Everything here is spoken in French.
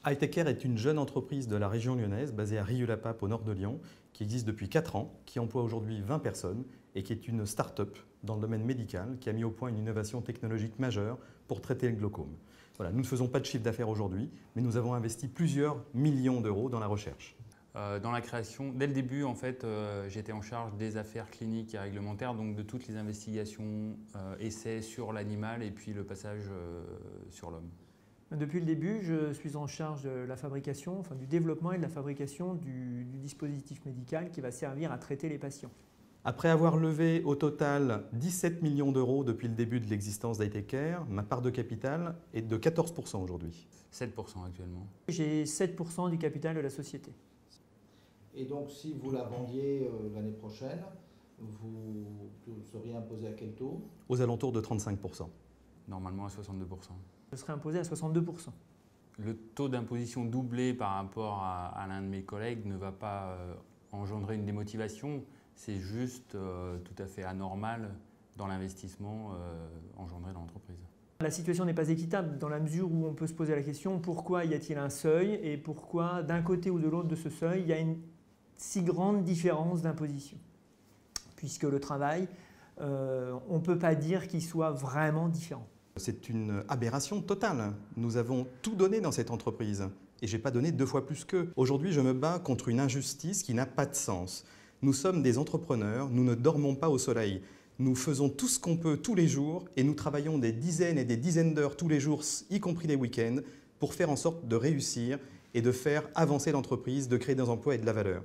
Hightech est une jeune entreprise de la région lyonnaise basée à Rieux-la-Pape au nord de Lyon qui existe depuis 4 ans, qui emploie aujourd'hui 20 personnes et qui est une start-up dans le domaine médical qui a mis au point une innovation technologique majeure pour traiter le glaucome. Voilà, nous ne faisons pas de chiffre d'affaires aujourd'hui, mais nous avons investi plusieurs millions d'euros dans la recherche. Dans la création, dès le début, en fait, j'étais en charge des affaires cliniques et réglementaires, donc de toutes les investigations, essais sur l'animal et puis le passage sur l'homme. Depuis le début, je suis en charge de la fabrication, enfin du développement et de la fabrication du dispositif médical qui va servir à traiter les patients. Après avoir levé au total 17 millions d'euros depuis le début de l'existence d'Hightech, ma part de capital est de 14% aujourd'hui. 7% actuellement. J'ai 7% du capital de la société. Et donc si vous la vendiez l'année prochaine, vous seriez imposé à quel taux? Aux alentours de 35%. Normalement à 62%. Je serai imposé à 62%. Le taux d'imposition doublé par rapport à l'un de mes collègues ne va pas engendrer une démotivation. C'est juste tout à fait anormal dans l'investissement engendré dans l'entreprise. La situation n'est pas équitable dans la mesure où on peut se poser la question pourquoi y a-t-il un seuil et pourquoi d'un côté ou de l'autre de ce seuil il y a une si grande différence d'imposition. Puisque le travail, on ne peut pas dire qu'il soit vraiment différent. C'est une aberration totale. Nous avons tout donné dans cette entreprise et je n'ai pas donné 2 fois plus qu'eux. Aujourd'hui, je me bats contre une injustice qui n'a pas de sens. Nous sommes des entrepreneurs, nous ne dormons pas au soleil. Nous faisons tout ce qu'on peut tous les jours et nous travaillons des dizaines et des dizaines d'heures tous les jours, y compris les week-ends, pour faire en sorte de réussir et de faire avancer l'entreprise, de créer des emplois et de la valeur.